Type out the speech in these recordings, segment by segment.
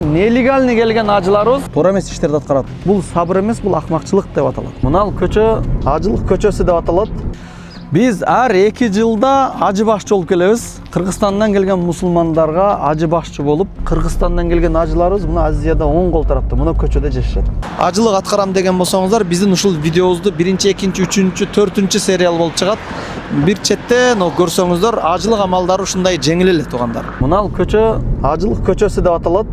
Нелегальный келген ажыларыбыз туура эмес иштерди аткарат. Бул сабыр эмес, бул акмакчылык деп аталат. Мына көчө ажылык көчөсү деп аталат. Биз ар 2 жылда ажы башчы болуп келебиз. Кыргызстандан келген мусулмандарга ажы башчы болуп, Кыргызстандан келген ажыларыбыз мына Азияда оң кол тарапта, мына көчөдө жашашат. Ажылык аткарам деген болсоңуздар, биздин ушул видеобузду 1-2, 3, 4 сериал болуп чыгат. Бир четтен көрсөңүздөр, ажылык амалдары ушундай жеңил эле туугандар. Мына көчө ажылык көчөсү деп аталат.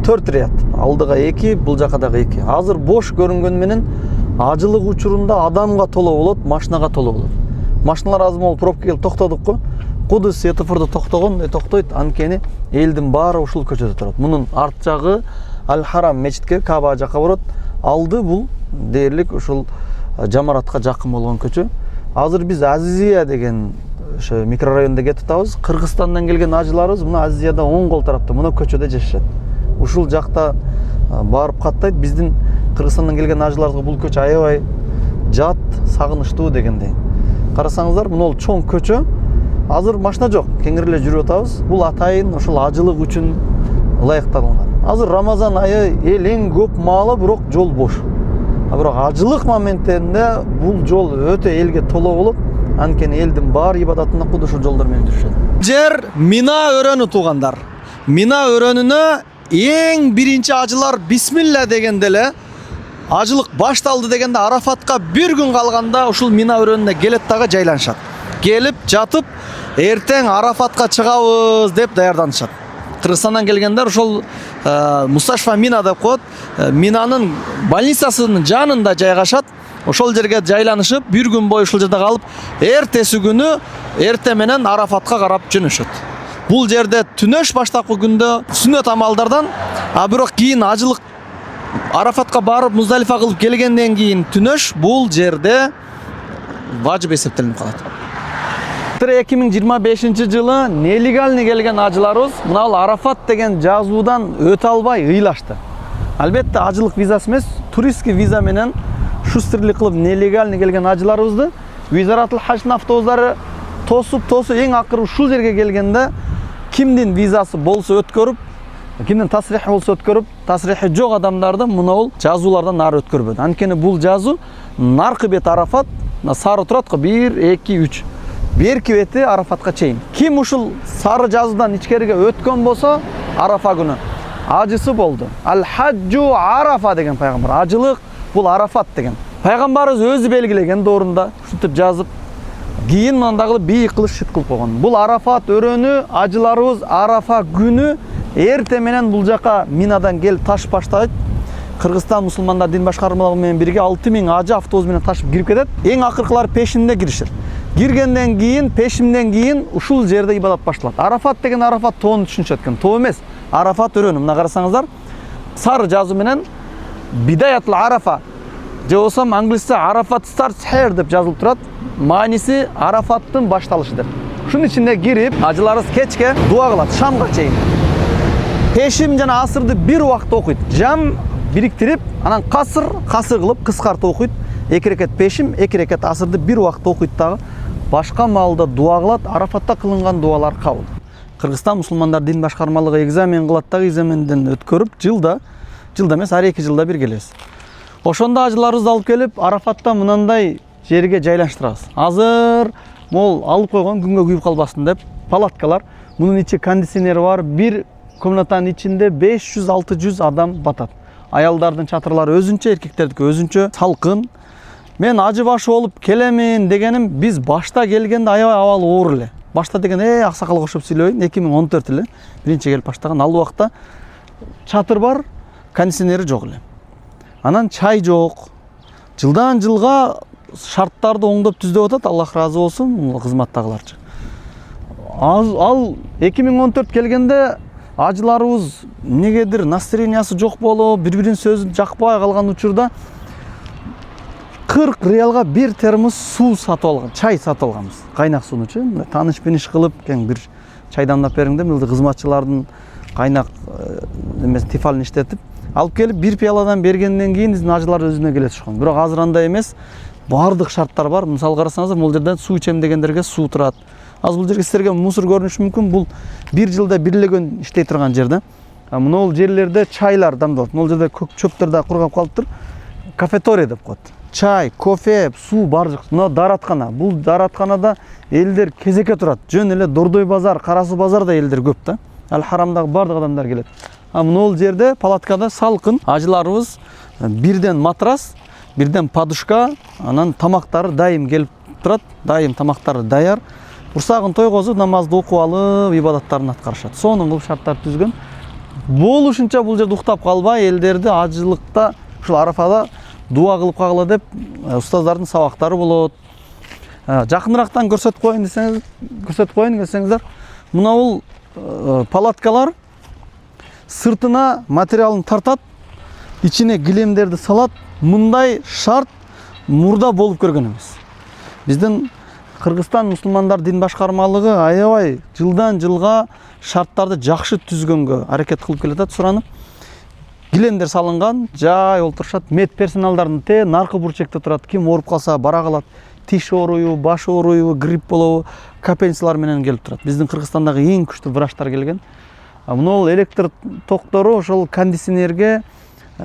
4 ряд. Алдыга 2, бул жака дагы 2. Азыр бош көрүнгөн менен ажылык учурунда адамга толуу болот, машинага толуу болот. Машиналар аз мол пробка келип токтодук го. Куду светофордо токтогон, токтойт, анткени элдин баары ушул көчөдө турат. Мунун арт жагы Аль-Харам мечитке, Каба жака барат. Алды бул дээрлик ушул жамаратка жакын болгон көчө. Азыр биз Азия деген ошо микрорайонда кетип атабыз. Кыргызстандан келген ажыларыбыз мына Азияда оң кол тарапта, мына көчөдө жашашат. Ушул жакта барып каттайт. Биздин Кыргызстандан келген ажыларга бул көчө аябай жат, сагынычтуу дегендей. Карасаңыздар, мына чоң көчө. Азыр машина жок, кеңири эле жүрүп атабыз. Бул атайын ушул ажылык үчүн ылайыкталган. Азыр Рамазан айы эл эң көп маалы, бирок жол бош. Бирок ажылык моментинде бул жол өтө элге толуу болот. Анткени элдин баары ибадатына куду ушул жолдор менен жүрүшөт. Жер Мина өрөнү туугандар. Мина өрөнүнө эң биринчи ажылар бисмилла дегенде эле ажылык башталды дегенде Арафатка бир күн калганда ушул Мина өрөнүнө келет дагы жайланышат. Келип жатып, эртең Арафатка чыгабыз деп даярданышат. Кыргызстандан келгендер ошол Мусташфа Мина деп коет. Минанын больницасынын жанында жайгашат. Ошол жерге жайланышып, бир күн бою ушул жерде калып, эртеси күнү эрте менен Арафатка карап жөнөшөт. Бул жерде түнөш баштапкы күндө сүннөт амалдардан, бирок кийин ажылык Арафатка барып Муздалифа кылып келгенден кийин түнөш бул жерде важып эсептелип калат. 2025-жылы нелегальный келген ажыларыбыз мына Арафат деген жазуудан өтө албай ыйлашты. Албетте ажылык визасы эмес, туристский виза менен шустерлик кылып нелегальный келген ажыларыбызды Визаратыл Хаждын автобустары тосуп эң акыры ушул жерге келгенде кимдин визасы болсо өткөрүп, кимдин тасрихи болсо өткөрүп, тасрихи жок адамдарды мына жазуулардан нары өткөрбөдү. Анткени бул жазуу наркы бет Арафат, сары турат го 1, 2, 3. Берки бети Арафатка чейин. Ким ушул сары жазуудан ичкериге өткөн болсо, Арафа күнү ажысы болду. Аль-Хаджу Арафа деген пайгамбар. Ажылык бул Арафат деген. Пайгамбарыбыз өзү белгилеген доорунда ушинтип жазып, кийин мындагы бийик кылып шит кылып койгон. Бул Арафат өрөнү ажыларыбыз Арафа күнү эрте менен бул жака Минадан келип таш баштайт. Кыргызстан мусулмандар дин башкармалыгы менен бирге 6000 ажы автобус менен ташып кирип кетет. Эң акыркылар пешинде киришет. Киргенден кийин, пешимден кийин ушул жерде ибадат башталат. Арафат деген Арафат тоону түшүнүшөт экен. Тоо эмес, Арафат өрөнү. Мына карасаңыздар, сары жазуу менен Бидаятул Арафа же болсо англисче Арафат starts here деп жазылып турат. Мааниси Арафаттын башталышы деп. Ушунун ичинде кирип, ажыларыбыз кечке дуа кылат, шамга чейин. Пешим жана асырды бир убакта окуйт. Жам бириктирип, анан касыр кылып кыскартып окуйт. 2 рекет пешим, 2 рекет асырды бир убакта окуйт дагы. Башка маалда дуа кылат, Арафатта кылынган дуалар кабыл. Кыргызстан мусулмандар дин башкармалыгы экзамен кылат дагы, экзаменден өткөрүп, жылда эмес, ар 2 жылда бир келебиз. Ошондо ажыларыбызды алып келип, Арафатта мындай жерге жайлаштырабыз. Азыр мол алып койгон күнгө күйүп калбасын деп палаткалар. Мунун ичи кондиционери бар, бир комнатанын ичинде 500-600 адам батат. Аялдардын чатырлары өзүнчө, эркектердики өзүнчө, салкын. Мен ажы башы болуп келемин дегеним, биз башта келгенде аябай абалы оор эле. Башта деген аксакалга окшоп сүйлөбөйүн, 2014 эле биринчи келип баштаган. Ал убакта чатыр бар, кондиционери жок эле. Анан чай жок. Жылдан жылга шарттарды оңдоп түздөп атат, Аллах разы болсун, кызматтагыларчы. Ал 2014 келгенде ажыларыбыз негедир настроениясы жок болуп, бири-биринин сөзүн жакпай калган учурда 40 реалга бир термос суу сатып алган, чай сатып алганбыз. Кайнак суунучу, таныш-биниш кылып, кең бир чай дамдап бериң деп, мылды кызматчылардын кайнак эмес тефалын иштетип, алып келип бир пияладан бергенден кийин биздин ажылар өзүнө келе түшкөн. Бирок азыр андай эмес, бардык шарттар бар. Мисалы карасаңыздар, бул жерден суу ичем дегендерге суу турат. Азыр бул жерге силерге мусор көрүнүшү мүмкүн. Бул бир жылда бир эле күн иштей турган жерде. Мынол жерлерде чайлар дамдалат. Мынол жерде көк чөптөр да кургап калыптыр. Кафетория деп коет. Чай, кофе, суу бардык. Мына дараткана. Бул даратканада элдер кезекке турат. Жөн эле Дордой базар, Кара Суу базарда элдер көп да. Ал харамдагы бардык адамдар келет. Мынол жерде палаткада салкын. Ажыларыбыз бирден матрас, бирден подушка, анан тамактары дайым келип турат. Дайым тамактары даяр. Урсагын тойгозуп, намазды окуп алып, ибадаттарын аткарышат. Сонун кылып шарттар түзгөн. Болушунча бул жерде уктап калбай, элдерди ажылыкта, ушул Арафада дуа кылып кагыла деп устаздардын сабактары болот. Жакынырактан көрсөтүп коеюн десеңиздер, мына бул палаткалар сыртына материалын тартат, ичине килемдерди салат. Мындай шарт мурда болуп көргөн эмес. Биздин Кыргызстан мусулмандар дин башкармалыгы аябай жылдан жылга шарттарды жакшы түзгөнгө аракет кылып келатат. Суранып, килемдер салынган, жай олтурушат. Мед персоналдардын наркы бурчекте турат. Ким ооруп калса бара калат. Тиш ооруйбу, баш ооруйбу, грипп болобу, капельницалар менен келип турат. Биздин Кыргызстандагы эң күчтүү врачтар келген. Мына электр токтору ошол кондиционерге,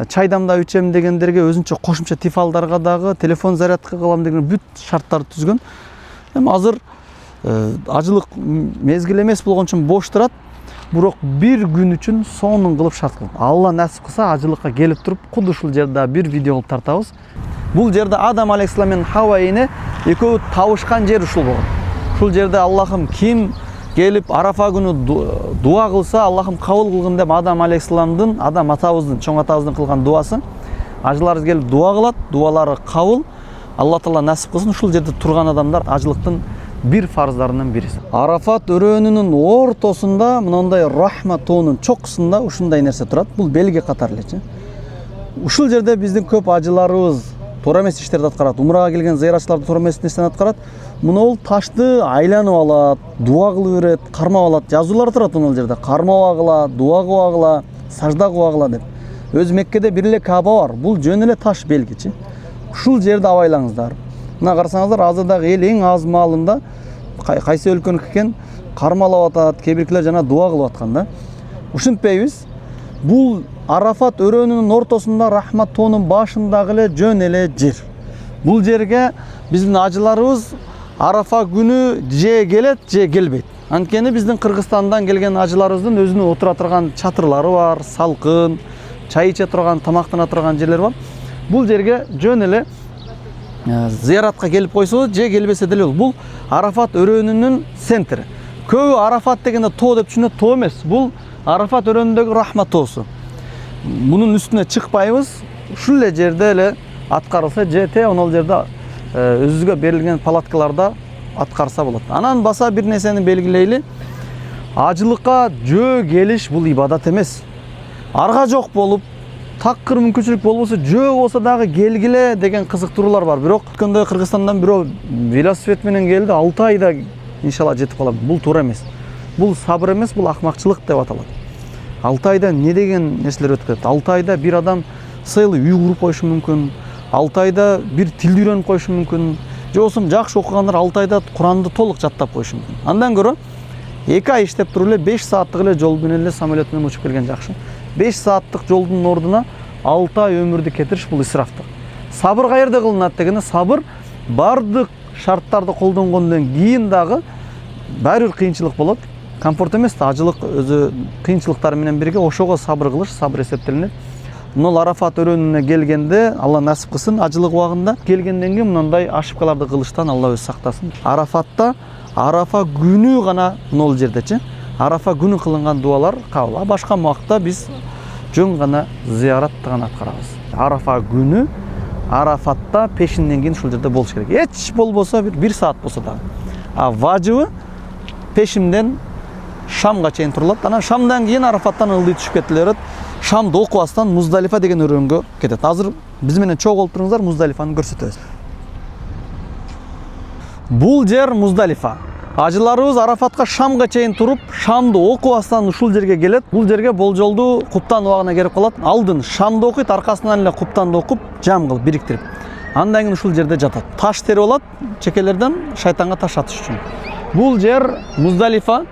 чай дамдап ичем дегендерге, өзүнчө кошумча тефалдарга дагы, телефон зарядка кылам деген бүт шарттарды түзгөн. Азыр ажылык мезгил эмес болгончун бош турат. Бирок бир күн үчүн сонун кылып шарт кылып. Алла насип кылса ажылыкка келип туруп, куду ушул жерде бир видео кылып тартабыз. Бул жерде Адам алейхиссалам менен Хава эне экөө табышкан жер ушул болгон. Ушул жерде Аллахым ким келип Арафа күнү дуа кылса, Аллахым кабыл кылгын деп Адам алейхиссаламдын, Адам атабыздын, чоң атабыздын кылган дуасы. Ажыларыбыз келип дуа кылат, дуалары кабыл. Алла Таала насип кылсын, ушул жерде турган адамдар ажылыктын бир фарздарынын бириси. Арафат өрөөнүнүн ортосунда мындай рахма тоонун чокусунда ушундай нерсе турат. Бул белги катары элечи. Ушул жерде биздин көп ажыларыбыз туура эмес иштерди аткарат. Умрага келген зыяратчылар туура эмес нерсени аткарат. Мына ташты айланып алат, дуа кылып берет, кармап алат. Жазуулар турат мына жерде. Кармабагыла, дуа кылбагыла, сажда кылбагыла деп. Өз Меккеде бир эле Кааба бар. Бул жөн эле таш белгичи. Ушул жерде абайлаңыздар. Мына карасаңыздар, азырдагы эл эң аз маалында кайсы өлкөнүкү экен кармалап атат, кээ биркилер жана дуа кылып аткан да. Ушинтпейбиз? Бул Арафат өрөөнүнүн ортосунда рахмат тоонун башындагы эле жөн эле жер. Бул жерге биздин ажыларыбыз Арафа күнү же келет, же келбейт. Анткени биздин Кыргызстандан келген ажыларыбыздын өзүнүн отура турган чатырлары бар, салкын, чай иче турган, тамактана турган жерлер бар. Бул жерге жөн эле зыяратка келип койсо, же келбесе деле бул Арафат өрөөнүнүн центри. Көбү Арафат дегенде тоо деп түшүнөт, тоо эмес. Бул Арафат өрөөнүндөгү рахмат тоосу. Мунун үстүнө чыкпайбыз. Ушул эле жерде эле аткарылса, же онол жерде өзүгө берилген палаткаларда аткарса болот. Анан баса бир нерсени белгилейли. Ажылыкка жөө келиш бул ибадат эмес. Арга жок болуп, такыр мүмкүнчүлүк болбосо, жөө болсо дагы келгиле деген кызыктыруулар бар. Бирок өткөндө Кыргызстандан бирөө велосипед менен келди, 6 айда иншалла жетип калам. Бул туура эмес. Бул сабыр эмес, бул акмакчылык деп аталат. 6 айда не деген нерселер өтүп кетет? 6 айда бир адам сыйлы үй куруп коюшу мүмкүн. 6 айда бир тилди үйрөнүп коюшу мүмкүн. Же болсо жакшы окугандар 6 айда Куранды толук жаттап коюшу мүмкүн. Андан көрө 2 ай иштеп туруп эле 5 сааттык эле жол менен эле самолет менен учуп келген жакшы. 5 сааттык жолдун ордуна 6 ай өмүрдү кетириш бул исрафтык. Сабыр каерде кылынат дегенде, сабыр бардык шарттарды колдонгондон кийин дагы баары бир кыйынчылык болот. Комфорт эмес да, ажылык өзү кыйынчылыктары менен бирге ошого сабыр кылыш, сабыр эсептелинет. Мына Арафат өрөөнүнө келгенде, Алла насип кылсын, ажылык убагында келгенден кийин мындай ошибкаларды кылыштан Алла өзү сактасын. Арафатта Арафа күнү гана мына жердечи, Арафа күнү кылынган дуалар кабыл. Башка убакта биз жөн гана зыярат гана аткарабыз. Арафа күнү Арафатта пешинден кийин ушул жерде болуш керек. Эч болбосо бир саат болсо дагы. Важыбы пешимден Шамга чейин турулат. Анан Шамдан кийин Арафаттан ылдый түшүп кетилет. Шамды окубастан Муздалифа деген өрөөнгө кетет. Азыр биз менен чогуу болуп туруңуздар, Муздалифаны көрсөтөбүз. Бул жер Муздалифа. Ажыларыбыз Арафатка Шамга чейин туруп, Шамды окубастан ушул жерге келет. Бул жерге болжолду Куптан убагына келип калат. Алдын Шамды окуйт, аркасынан эле Куптанды окуп, жам кылып бириктирип. Андан кийин ушул жерде жатат. Таш терип алат, чекелерден шайтанга таш атыш үчүн. Бул жер Муздалифа.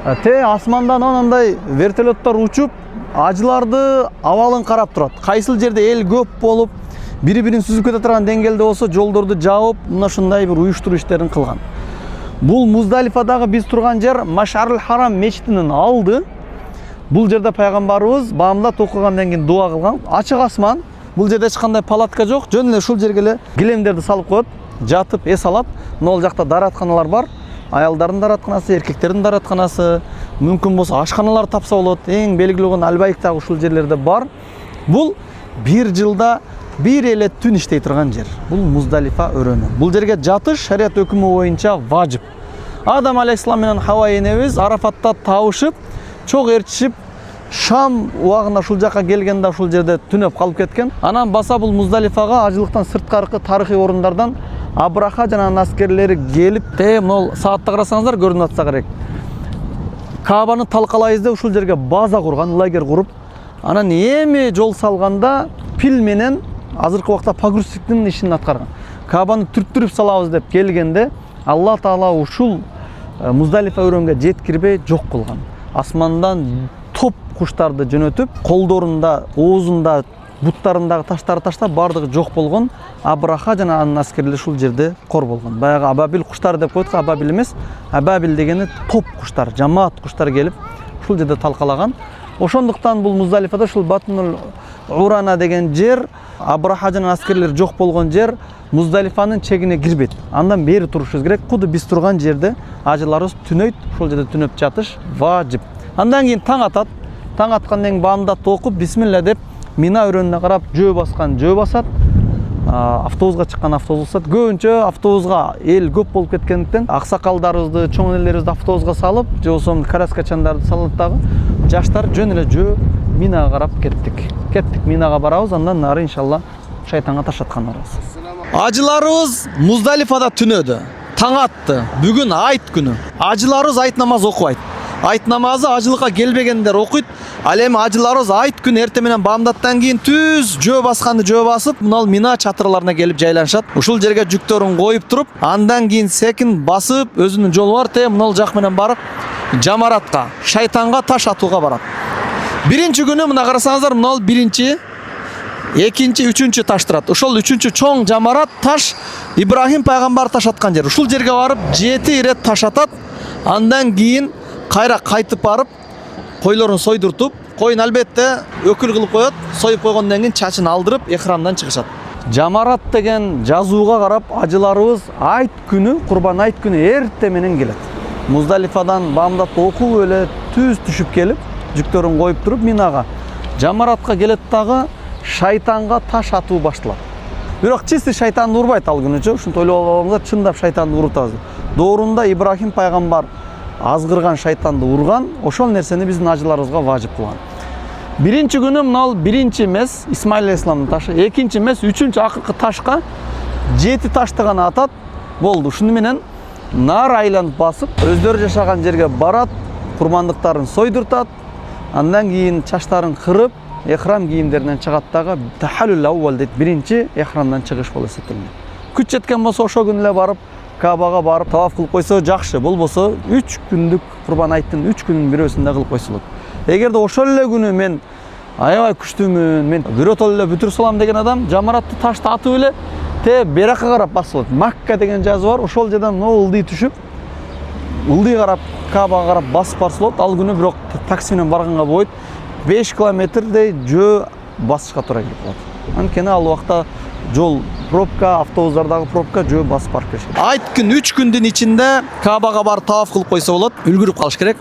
Асмандан анандай вертолеттор учуп, ажыларды абалын карап турат. Кайсыл жерде эл көп болуп, бири-бирин сүзүп кете турган деңгээлде болсо, жолдорду жаап, мына ушундай бир уюштуруу иштерин кылган. Бул Муздалифадагы биз турган жер Машарул Харам мечитинин алды. Бул жерде пайгамбарыбыз баамдат окугандан кийин дуа кылган. Ачык асман. Бул жерде эч кандай палатка жок. Жөн эле ушул жерге эле килемдерди салып коет, жатып эс алат. Мына жакта даратканалар бар. Аялдардын даратканасы, эркектердин даратканасы, мүмкүн болсо ашканалар тапса болот. Эң белгилүү болгон Албайк дагы ушул жерлерде бар. Бул бир жылда бир эле түн иштей турган жер. Бул Муздалифа өрөөнү. Бул жерге жатыш шарият өкүмү боюнча важип. Адам алейхиссалам менен Хава энебиз Арафатта табышып, чок ээрчишип, Шам убагында ушул жакка келгенде ушул жерде түнөп калып кеткен. Анан баса бул Муздалифага ажылыктан сырткаркы тарыхый орундардан Абраха жана анын аскерлери келип, могул саатта карасаңыздар көрүнүп атса керек. Каабаны талкалайбыз деп ушул жерге база курган, лагерь куруп, анан эми жол салганда пил менен азыркы убакта погрузчиктин ишин аткарган. Каабаны түрттүрүп салабыз деп келгенде Алла Таала ушул Муздалифа өрөөнгө жеткирбей жок кылган. Асмандан топ куштарды жөнөтүп, колдорунда, оозунда, буттарындагы таштарды таштап, бардыгы жок болгон. Абраха жана анын аскерлери ушул жерде кор болгон. Баягы абабил куштары деп коет, абабил эмес. Абабил дегени топ куштар, жамаат куштар келип ушул жерде талкалаган. Ошондуктан бул Муздалифада ушул Батнул Урана деген жер, Абраха жана аскерлери жок болгон жер Муздалифанын чегине кирбейт. Андан бери турушубуз керек. Куду биз турган жерде ажыларыбыз түнөйт, ушул жерде түнөп жатыш важип. Андан кийин таң атат. Таң аткандан кийин баамдатты окуп, бисмилла деп Мина өрөөнүнө карап жөө баскан жөө басат. Автобуска чыккан автобус басат. Көбүнчө автобуска эл көп болуп кеткендиктен аксакалдарыбызды, чоң элелерибизди автобуска салып, же болсо караскачандарды салат дагы жаштар жөн эле жөө Минага карап кеттик. Минага барабыз, андан нары иншалла шайтанга таш аткан барабыз. Ажыларыбыз Муздалифада түнөдү. Таң атты. Бүгүн айт күнү. Ажыларыбыз айт намаз окубайт. Айт намазы ажылыкка келбегендер окуйт. Ал эми ажыларыбыз айт күнү эртең менен баамдаттан кийин түз жөө басканды жөө басып, мына Мина чатырларына келип жайланышат. Ушул жерге жүктөрүн коюп туруп, андан кийин секин басып, өзүнүн жолу бар, мына жак менен барып жамаратка, шайтанга таш атууга барат. Биринчи күнү мына карасаңыздар, мына биринчи, экинчи, үчүнчү таш турат. Ошол үчүнчү чоң жамарат таш Ибрахим пайгамбар таш аткан жер. Ушул жерге барып 7 ирет таш атат. Андан кийин кайра кайтып барып, койлорун сойдуртуп, койун албетте өкүл кылып коет. Союп койгондон кийин чачын алдырып, эхрамдан чыгышат. Жамарат деген жазууга карап, ажыларыбыз айт күнү, Курбан айт күнү эрте менен келет. Муздалифадан баамдатты окуп эле түз түшүп келип, жүктөрүн коюп туруп Минага жамаратка келет дагы шайтанга таш атуу башталат. Бирок чисти шайтанды урбайт ал күнүчө. Ушинтип ойлоп алганбызда, чындап шайтанды уруп атабыз. Доорунда Ибрахим пайгамбар азгырган шайтанды урган, ошол нерсени биздин ажыларыбызга важип кылган. Биринчи күнү мына биринчи эмес Исмаил алейхиссаламдын ташы, экинчи эмес үчүнчү акыркы ташка 7 ташты гана атат. Болду. Ушуну менен нар айланып басып, өздөрү жашаган жерге барат, курмандыктарын сойдуртат, андан кийин чачтарын кырып, эхрам кийимдеринен чыгат дагы тахаллул аввал дейт, биринчи эхрамдан чыгыш болуп эсептелет. Күч жеткен болсо ошол күнү эле барып Каабага барып таваф кылып койсо жакшы, болбосо 3 күндүк Курбан айттын 3 күнүнүн бирөөсүндө кылып койсо болот. Эгерде ошол эле күнү мен аябай күчтүүмүн, мен бирөтөл эле бүтүр салам деген адам жамаратты ташты атып эле беракка карап басып болот. Макка деген жазуу бар, ошол жерден ылдый түшүп, ылдый карап Каабага карап басып барса болот. Ал күнү бирок такси менен барганга болбойт. 5 километрдей жөө басышка туура келип калат. Анткени ал убакта жол пробка, автобустардагы пробка жөө басып барып келишет. Айт күн 3 күндүн ичинде Каабага барып таваф кылып койсо болот, үлгүрүп калыш керек.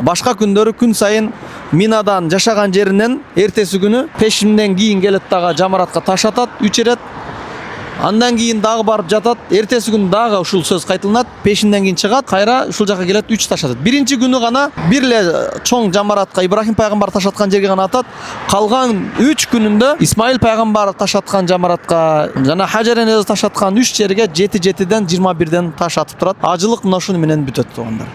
Башка күндөрү күн сайын Минадан жашаган жеринен эртеси күнү пешинден кийин келет дагы жамаратка таш атат, 3 ирет. Андан кийин дагы барып жатат, эртеси күнү дагы ушул сөз кайтылынат, пешинден кийин чыгат, кайра ушул жака келет, 3 таш атат. Биринчи күнү гана бир эле чоң жамаратка Ибрахим пайгамбар таш аткан жерге гана атат. Калган 3 күнүндө Исмаил пайгамбар таш аткан жамаратка жана Хажарен таш аткан 3 жерге 7-7ден 21ден таш атып турат. Ажылык мына ушуну менен бүтөт туугандар.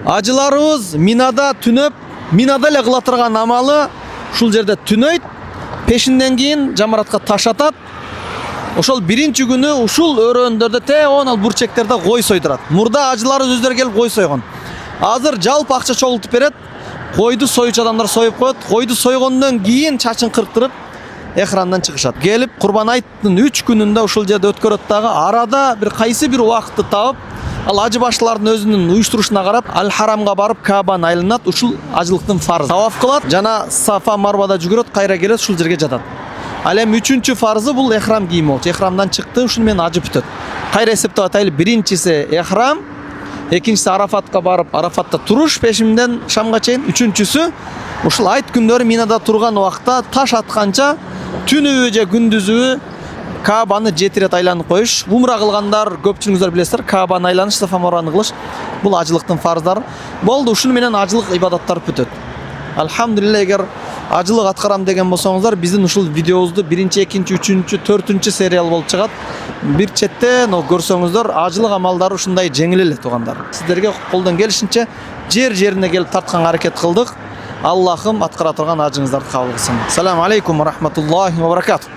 Ажыларыбыз Минада түнөп, Минада эле кыла турган амалы ушул жерде түнөйт, пешинден кийин жамаратка таш атат. Ошол биринчи күнү ушул өрөөндөрдө ал бурчектерде кой сойдурат. Мурда ажыларыбыз өздөрү келип кой сойгон. Азыр жалпы акча чогултуп берет. Койду союучу адамдар союп коет. Койду сойгондон кийин чачын кырктырып экрандан чыгышат. Келип Курбан айттын 3 күнүндө ушул жерде өткөрөт дагы. Арада бир кайсы бир убакытты табып, ал ажы баштылардын өзүнүн уюштурушуна карап, Аль-Харамга барып Каабаны айланат. Ушул ажылыктын фарзы. Таваф кылат, жана Сафа Марвада жүгүрөт, кайра келет, ушул жерге жатат. Ал эми 3-чү фарзы бул эхрам кийими болчу. Эхрамдан чыкты, ушуну менен ажы бүтөт. Кайра эсептеп атайлы. Биринчиси эхрам, экинчиси Арафатка барып, Арафатта туруш пешимден шамга чейин, үчүнчүсү ушул айт күндөрү Минада турган убакта таш атканча түнүбү же күндүзүбү Каабаны 7 рет айланып коюш. Умра кылгандар көпчүлүгүңүздөр билесиздер, Каабаны айланыш, Сафа Марваны кылыш. Бул ажылыктын фарздары. Болду, ушуну менен ажылык ибадаттар бүтөт. Алхамдулилла, эгер ажылык аткарам деген болсоңуздар, биздин ушул видеобузду 1-чи, 2-чи, 3-чү, 4-чү сериал болуп чыгат. Бир четтен көрсөңүздөр, ажылык амалдары ушундай жеңил эле туугандар. Сиздерге колдон келишинче жерине келип тартканга аракет кылдык. Аллахым аткара турган ажыңыздарды кабыл кылсын. Ассаламу алейкум ва рахматуллахи ва баракатух.